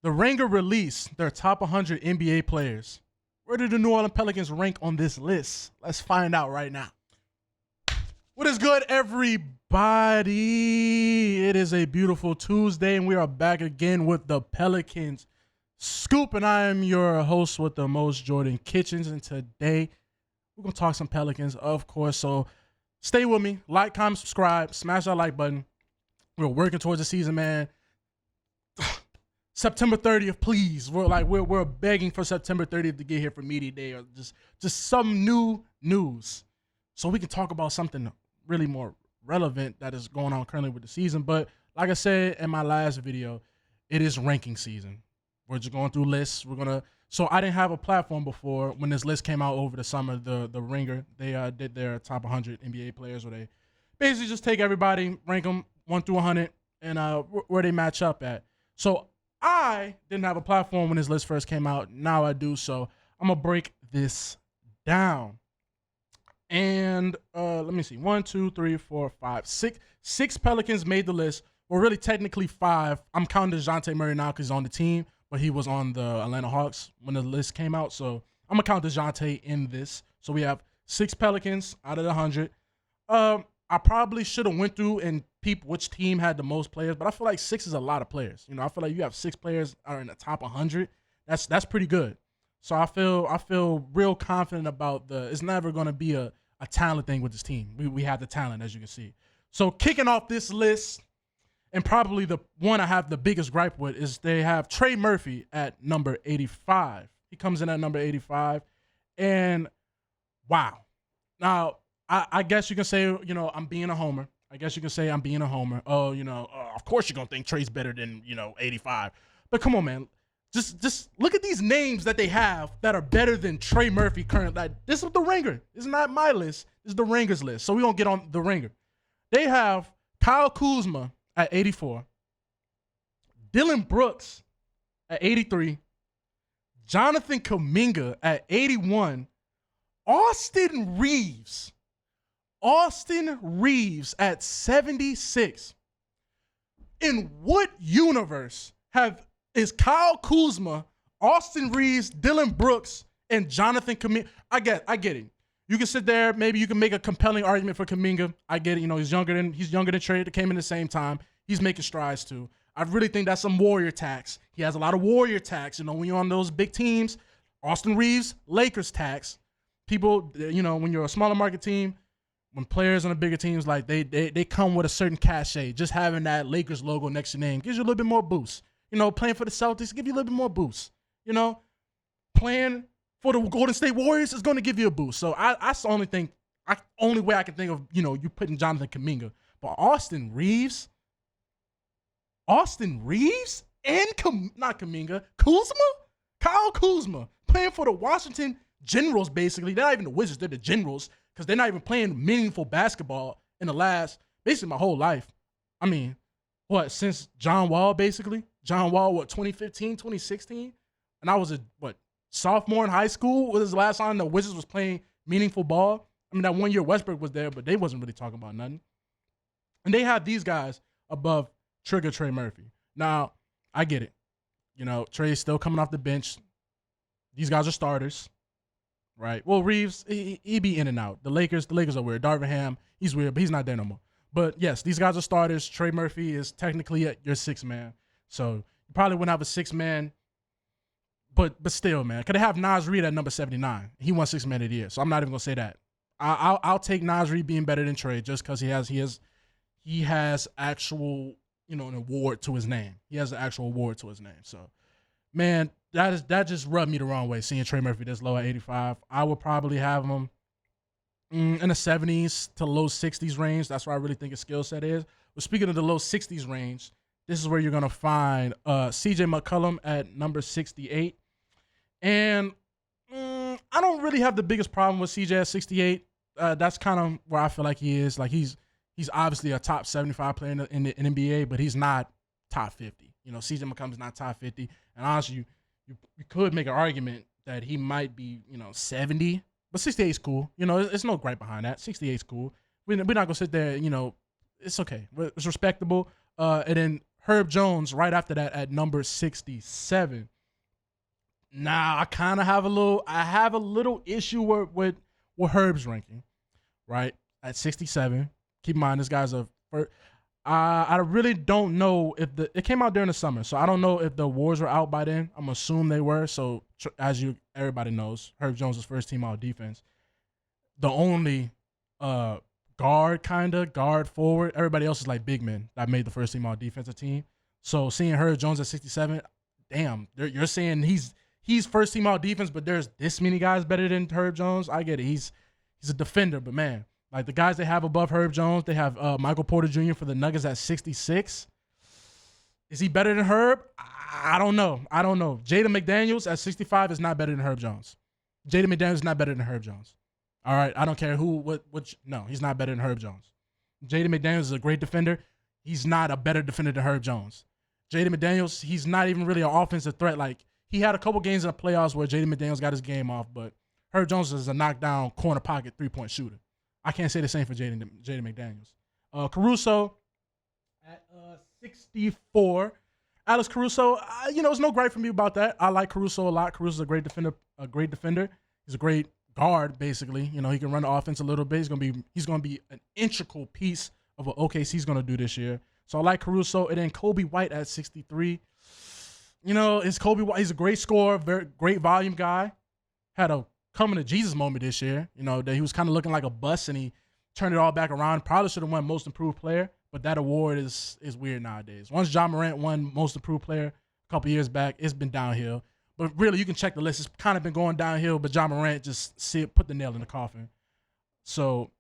The Ringer released their top 100 NBA players. Where did the New Orleans Pelicans rank on this list? Let's find out right now. What is good, everybody? It is a beautiful Tuesday, and we are back again with the Pelicans Scoop, and I am your host with the most, Jordan Kitchens, and today we're going to talk some Pelicans, of course, so stay with me. Like, comment, subscribe, smash that like button. We're working towards the season, man. September 30th, please. We're begging for September 30th to get here for media day or just some new news so we can talk about something really more relevant that is going on currently with the season. But like I said in my last video, it is ranking season. We're just going through lists. So I didn't have a platform before when this list came out over the summer. The Ringer, they did their top 100 NBA players where they basically just take everybody, rank them 1 through 100, and where they match up at. So I didn't have a platform when this list first came out. Now I do, so I'm going to break this down. And let me see. 1, 2, 3, 4, 5, 6. 6 Pelicans made the list. Well, really technically 5. I'm counting Deonte Murray now because he's on the team, but he was on the Atlanta Hawks when the list came out. So I'm going to count Deonte in this. So we have 6 Pelicans out of the 100. I probably should have went through and peeped which team had the most players, but I feel like 6 is a lot of players. You know, I feel like you have 6 players that are in the top 100. That's pretty good. So I feel real confident about it's never going to be a talent thing with this team. We have the talent, as you can see. So kicking off this list, and probably the one I have the biggest gripe with, is they have Trey Murphy at number 85. He comes in at number 85, and wow. Now, I guess you can say, you know, I'm being a homer. Oh, you know, of course you're going to think Trey's better than, 85. But come on, man. Just look at these names that they have that are better than Trey Murphy currently. Like, this is the Ringer. This is not my list. This is the Ringer's list. So we're going to get on the Ringer. They have Kyle Kuzma at 84. Dylan Brooks at 83. Jonathan Kuminga at 81. Austin Reeves at 76. In what universe is Kyle Kuzma, Austin Reeves, Dylan Brooks, and Jonathan Kuminga? I get it. You can sit there, maybe you can make a compelling argument for Kuminga. I get it. You know, he's younger than Trey. They came in the same time. He's making strides too. I really think that's some warrior tax. He has a lot of warrior tax. You know, when you're on those big teams, Austin Reeves, Lakers tax. People, you know, when you're a smaller market team, when players on the bigger teams, like they come with a certain cachet. Just having that Lakers logo next to your name gives you a little bit more boost. You know, playing for the Celtics give you a little bit more boost. You know, playing for the Golden State Warriors is going to give you a boost. So that's the only way I can think of, you know, you putting Jonathan Kuminga. But Austin Reeves and not Kuminga, Kyle Kuzma playing for the Washington Generals, basically. They're not even the Wizards, they're the Generals, because they're not even playing meaningful basketball in the last, basically my whole life. I mean, since John Wall, basically? John Wall, 2015, 2016? And I was sophomore in high school was the last time the Wizards was playing meaningful ball. I mean, that one year Westbrook was there, but they wasn't really talking about nothing. And they have these guys above Trey Murphy. Now, I get it. You know, Trey's still coming off the bench. These guys are starters, right? Well, Reeves, he be in and out. The Lakers are weird. Darvin Ham, he's weird, but he's not there no more. But yes, these guys are starters. Trey Murphy is technically your 6th man. So you probably wouldn't have a 6th man, but still, man. Could they have Naz Reid at number 79? He won 6th man of the year, so I'm not even gonna say that. I'll take Naz Reid being better than Trey just because he has actual, you know, an award to his name. He has an actual award to his name. So, man, that just rubbed me the wrong way, seeing Trey Murphy this low at 85. I would probably have him in the 70s to low 60s range. That's where I really think his skill set is. But speaking of the low 60s range, this is where you're going to find CJ McCollum at number 68. And I don't really have the biggest problem with CJ at 68. That's kind of where I feel like he is. Like, he's obviously a top 75 player in the NBA, but he's not top 50. You know, CJ McCollum's not top 50. And honestly, you could make an argument that he might be, you know, 70. But 68 is cool. You know, it's no gripe behind that. 68 is cool. We're not going to sit there, you know, it's okay. It's respectable. And then Herb Jones right after that at number 67. Now, I kind of have a little issue with Herb's ranking, right? At 67. Keep in mind, this guy's I really don't know if it came out during the summer, so I don't know if the awards were out by then. I'm assuming they were. So as everybody knows, Herb Jones is first team all defense. The only guard forward. Everybody else is like big men that made the first team all defensive team. So seeing Herb Jones at 67, damn, you're saying he's first team all defense, but there's this many guys better than Herb Jones. I get it. He's a defender, but man. Like the guys they have above Herb Jones, they have Michael Porter Jr. for the Nuggets at 66. Is he better than Herb? I don't know. Jaden McDaniels at 65 is not better than Herb Jones. Jaden McDaniels is not better than Herb Jones. All right, I don't care no, he's not better than Herb Jones. Jaden McDaniels is a great defender. He's not a better defender than Herb Jones. Jaden McDaniels, he's not even really an offensive threat. Like he had a couple games in the playoffs where Jaden McDaniels got his game off, but Herb Jones is a knockdown corner pocket 3-point shooter. I can't say the same for Jaden McDaniels. Caruso at 64. Alex Caruso, there's no gripe from me about that. I like Caruso a lot. Caruso's a great defender. He's a great guard, basically. He can run the offense a little bit. He's gonna be an integral piece of what OKC's gonna do this year. So I like Caruso. And then Kobe White at 63. It's Kobe White. He's a great scorer, very great volume guy. Had a coming to Jesus moment this year, that he was kind of looking like a bust and he turned it all back around. Probably should have won most improved player, but that award is weird nowadays. Once Ja Morant won most improved player a couple years back, it's been downhill. But really, you can check the list. It's kind of been going downhill, but Ja Morant just put the nail in the coffin. So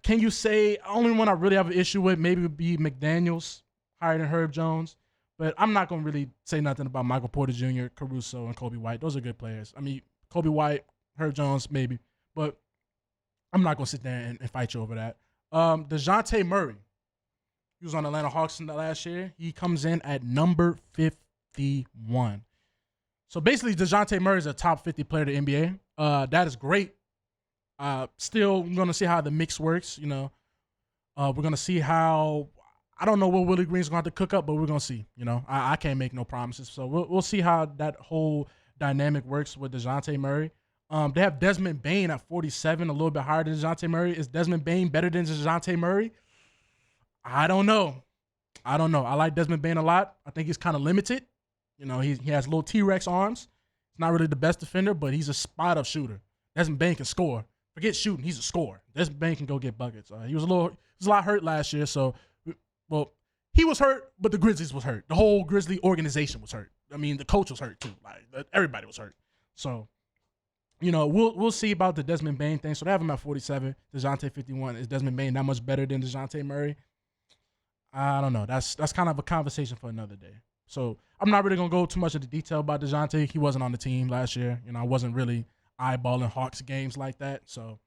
can you say only one I really have an issue with maybe would be McDaniels higher than Herb Jones? But I'm not going to really say nothing about Michael Porter Jr., Caruso, and Kobe White. Those are good players. I mean, Kobe White, Herb Jones, maybe. But I'm not going to sit there and fight you over that. Deonte Murray. He was on the Atlanta Hawks last year. He comes in at number 51. So basically, Deonte Murray is a top 50 player to NBA. That is great. Still going to see how the mix works. We're going to see how – I don't know what Willie Green's going to have to cook up, but we're going to see. I can't make no promises. So we'll see how that whole dynamic works with Dejounte Murray. They have Desmond Bane at 47, a little bit higher than Dejounte Murray. Is Desmond Bane better than Dejounte Murray? I don't know. I like Desmond Bane a lot. I think he's kind of limited. He has little T-Rex arms. He's not really the best defender, but he's a spot-up shooter. Desmond Bane can score. Forget shooting, he's a scorer. Desmond Bane can go get buckets. He was a lot hurt last year, so he was hurt, but the Grizzlies was hurt. The whole Grizzly organization was hurt. I mean, the coach was hurt too. Like everybody was hurt. So, we'll see about the Desmond Bane thing. So they have him at 47. Dejounte 51. Is Desmond Bane that much better than Dejounte Murray? I don't know. That's kind of a conversation for another day. So I'm not really gonna go too much into detail about Dejounte. He wasn't on the team last year. I wasn't really eyeballing Hawks games like that. So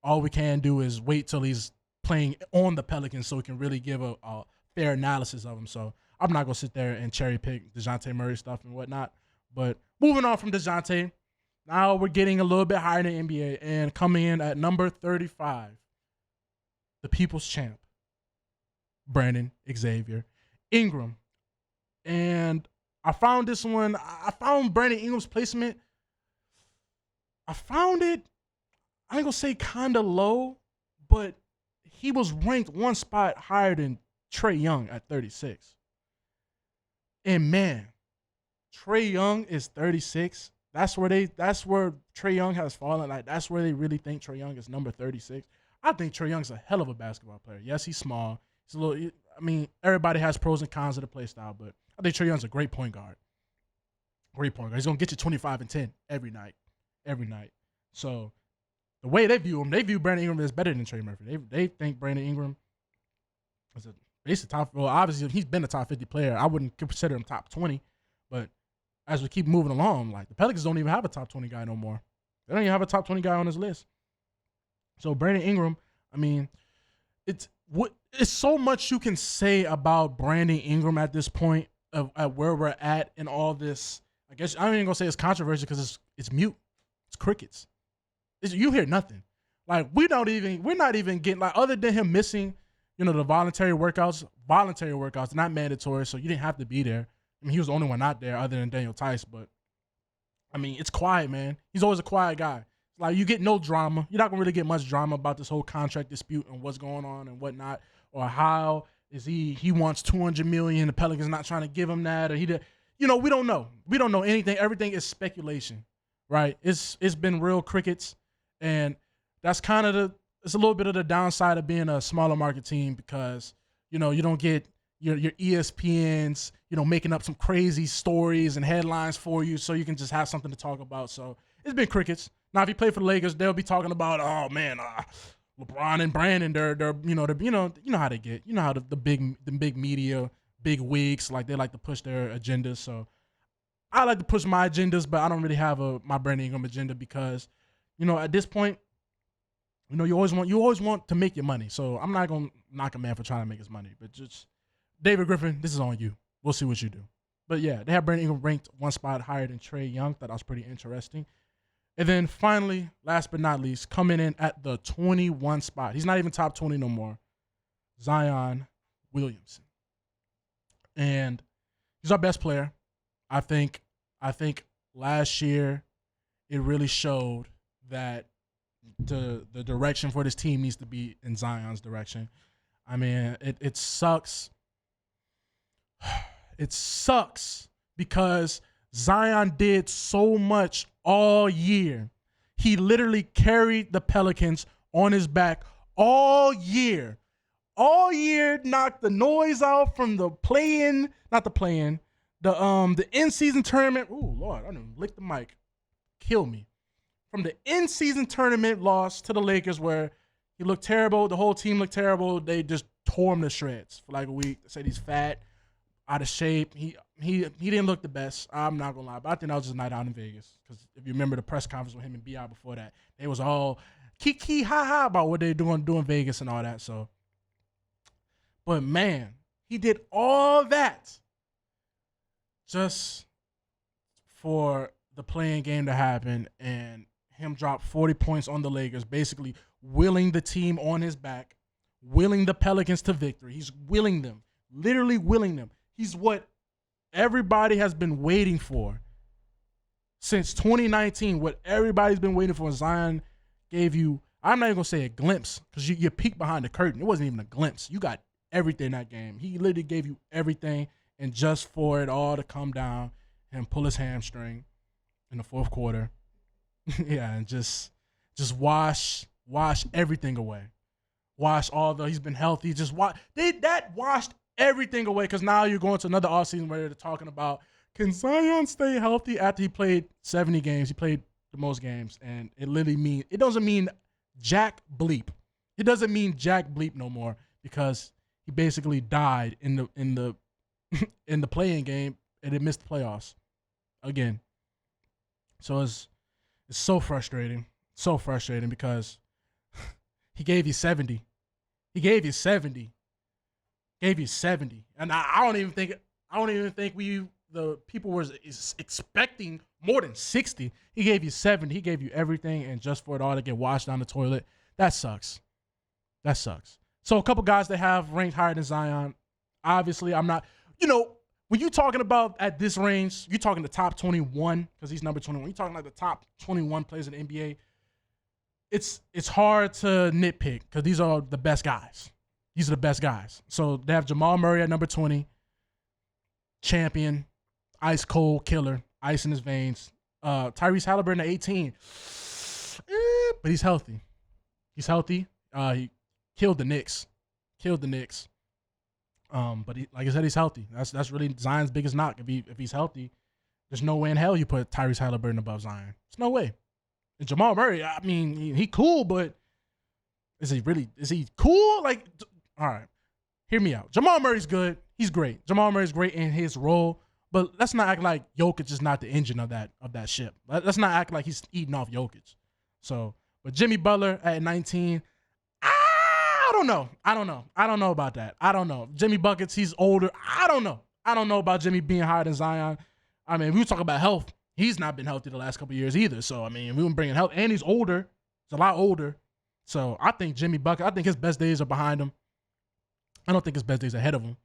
all we can do is wait till he's playing on the Pelicans so we can really give a fair analysis of him. So I'm not gonna sit there and cherry pick Dejounte Murray stuff and whatnot. But moving on from Dejounte, now we're getting a little bit higher in the NBA and coming in at number 35, the people's champ, Brandon Xavier Ingram. And I found this one. I found Brandon Ingram's placement. I found it, I ain't gonna say kind of low, but he was ranked one spot higher than Trey Young at 36. And man, Trey Young is 36. That's where Trey Young has fallen. Like that's where they really think Trey Young is number 36. I think Trey Young's a hell of a basketball player. Yes, he's small. He's a little. I mean, everybody has pros and cons of the play style, but I think Trey Young's a great point guard. Great point guard. He's gonna get you 25 and 10 every night. So the way they view him, they view Brandon Ingram as better than Trey Murphy. They think Brandon Ingram is a top. Well, obviously he's been a top 50 player. I wouldn't consider him top 20, but as we keep moving along, like the Pelicans don't even have a top 20 guy no more. They don't even have a top 20 guy on this list. So Brandon Ingram, I mean, it's so much you can say about Brandon Ingram at this point at where we're at in all this. I guess I'm even gonna say it's controversial because it's mute. It's crickets. You hear nothing. Like we're not even getting like other than him missing, the voluntary workouts, they're not mandatory, so you didn't have to be there. I mean, he was the only one not there other than Daniel Tice, but I mean, it's quiet, man. He's always a quiet guy. Like, you get no drama. You're not going to really get much drama about this whole contract dispute and what's going on and whatnot, or how is he wants $200 million, the Pelicans not trying to give him that, or we don't know. We don't know anything. Everything is speculation, right? It's been real crickets, and that's kind of it's a little bit of the downside of being a smaller market team, because, you don't get your ESPNs, making up some crazy stories and headlines for you so you can just have something to talk about. So it's been crickets. Now, if you play for the Lakers, they'll be talking about, oh man, LeBron and Brandon, they're how they get, how the big media, big wigs, like, they like to push their agendas. So I like to push my agendas, but I don't really have my Brandon Ingram agenda, because, at this point, you always want to make your money. So I'm not gonna knock a man for trying to make his money, but just David Griffin, this is on you. We'll see what you do. But yeah, they have Brandon Ingram ranked one spot higher than Trey Young. Thought that was pretty interesting. And then finally, last but not least, coming in at the 21 spot. He's not even top 20 no more. Zion Williamson. And he's our best player. I think last year it really showed that the direction for this team needs to be in Zion's direction. I mean, it sucks. It sucks because Zion did so much all year. He literally carried the Pelicans on his back all year. All year, knocked the noise out from the in-season tournament. Ooh, Lord, I done licked the mic. Kill me. From the in-season tournament loss to the Lakers, where he looked terrible, the whole team looked terrible. They just tore him to shreds for like a week. They said he's fat, out of shape. He didn't look the best. I'm not gonna lie, but I think that was just a night out in Vegas. Because if you remember the press conference with him and Bi before that, they was all kiki ha ha about what they're doing in Vegas and all that. So, but man, he did all that just for the playing game to happen and him drop 40 points on the Lakers, basically willing the team on his back, willing the Pelicans to victory. He's willing them, literally willing them. He's what everybody has been waiting for since 2019, what everybody's been waiting for. Zion gave you, I'm not even going to say a glimpse, because you peeked behind the curtain. It wasn't even a glimpse. You got everything that game. He literally gave you everything, and just for it all to come down and pull his hamstring in the fourth quarter, yeah, and just wash everything away. He's been healthy. That washed everything away, because now you're going to another offseason where they're talking about, can Zion stay healthy after he played 70 games? He played the most games, and it doesn't mean jack bleep. It doesn't mean jack bleep no more, because he basically died in the in the playing game, and it missed the playoffs again. So it's so frustrating. So frustrating, because he gave you 70. He gave you 70. And I don't even think the people were expecting more than 60. He gave you 70. He gave you everything, and just for it all to get washed down the toilet, that sucks. That sucks. So a couple guys they have ranked higher than Zion. Obviously, I'm not, when you're talking about at this range, you're talking the top 21, because he's number 21. You're talking like the top 21 players in the NBA. It's hard to nitpick, because these are the best guys. These are the best guys. So they have Jamal Murray at number 20, champion, ice cold killer, ice in his veins. Tyrese Halliburton at 18, but he's healthy. He's healthy. He killed the Knicks. But like I said, he's healthy. That's really Zion's biggest knock. If he's healthy, there's no way in hell you put Tyrese Halliburton above Zion. There's no way. And Jamal Murray, I mean, he cool, but is he cool? Like, all right, hear me out. Jamal Murray's good. He's great. Jamal Murray's great in his role, but let's not act like Jokic is not the engine of that ship. Let's not act like he's eating off Jokic. So, but Jimmy Butler at 19, I don't know about that. I don't know. Jimmy Buckets, he's older. I don't know about Jimmy being higher than Zion. I mean, we talk about health. He's not been healthy the last couple of years either. So, I mean, we were bringing health, and he's older. He's a lot older. So, I think Jimmy Bucket, his best days are behind him. I don't think his best days ahead of him.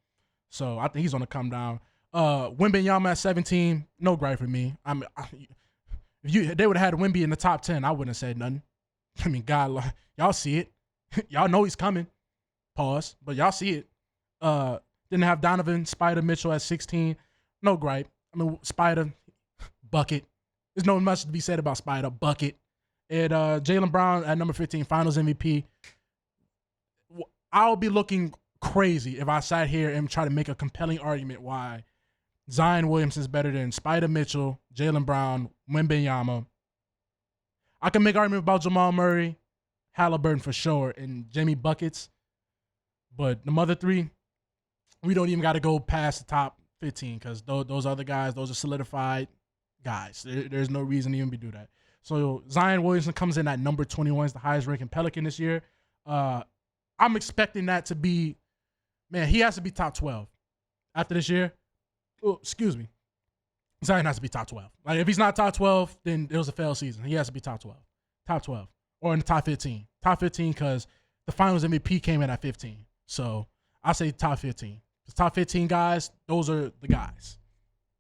So I think he's gonna come down. Wembanyama at 17, no gripe for me. If they would have had Wemby in the top 10, I wouldn't have said nothing. I mean, God, y'all see it. Y'all know he's coming. Pause. But y'all see it. Didn't have Donovan Spider Mitchell at 16. No gripe. I mean, Spider, bucket. There's no much to be said about Spider, bucket. And Jaylen Brown at number 15, Finals MVP. I'll be looking crazy if I sat here and try to make a compelling argument why Zion Williamson is better than Spider Mitchell, Jaylen Brown, Wembanyama. I can make an argument about Jamal Murray, Halliburton for sure, and Jimmy Buckets. But the other three, we don't even got to go past the top 15 because those other guys, those are solidified guys. There's no reason to even do that. So Zion Williamson comes in at number 21, is the highest ranking Pelican this year. I'm expecting that to be, man, he has to be top 12 after this year. Oh, excuse me. Zion has to be top 12. Like, if he's not top 12, then it was a failed season. He has to be top 12. Top 12. Or in the top 15. Top 15 because the Finals MVP came in at 15. So I say top 15. The top 15 guys, those are the guys.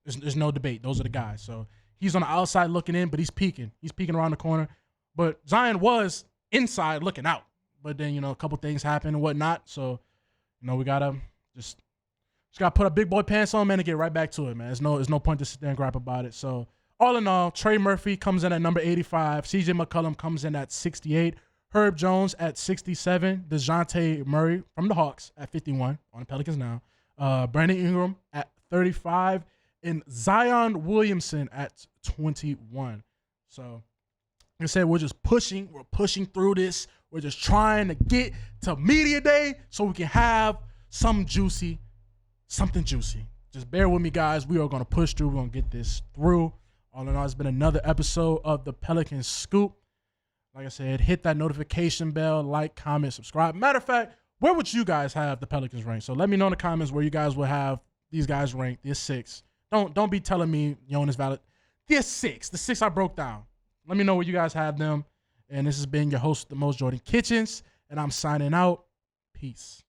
There's no debate. Those are the guys. So he's on the outside looking in, but he's peeking. He's peeking around the corner. But Zion was inside looking out. But then, a couple things happen and whatnot. So, we got to just got to put our big boy pants on, man, and get right back to it, man. There's no point to sit there and gripe about it. So, all in all, Trey Murphy comes in at number 85. CJ McCollum comes in at 68. Herb Jones at 67. Deonte Murray from the Hawks at 51 on the Pelicans now. Brandon Ingram at 35. And Zion Williamson at 21. So, like I said, we're just pushing. We're pushing through this. We're just trying to get to media day so we can have something juicy. Just bear with me, guys. We are going to push through. We're going to get this through. All in all, it's been another episode of the Pelicans Scoop. Like I said, hit that notification bell, like, comment, subscribe. Matter of fact, where would you guys have the Pelicans ranked? So let me know in the comments where you guys will have these guys ranked. They're 6. Don't be telling me Jonas Valid. They're 6. The 6 I broke down. Let me know where you guys have them. And this has been your host, the most Jordan Kitchens, and I'm signing out. Peace.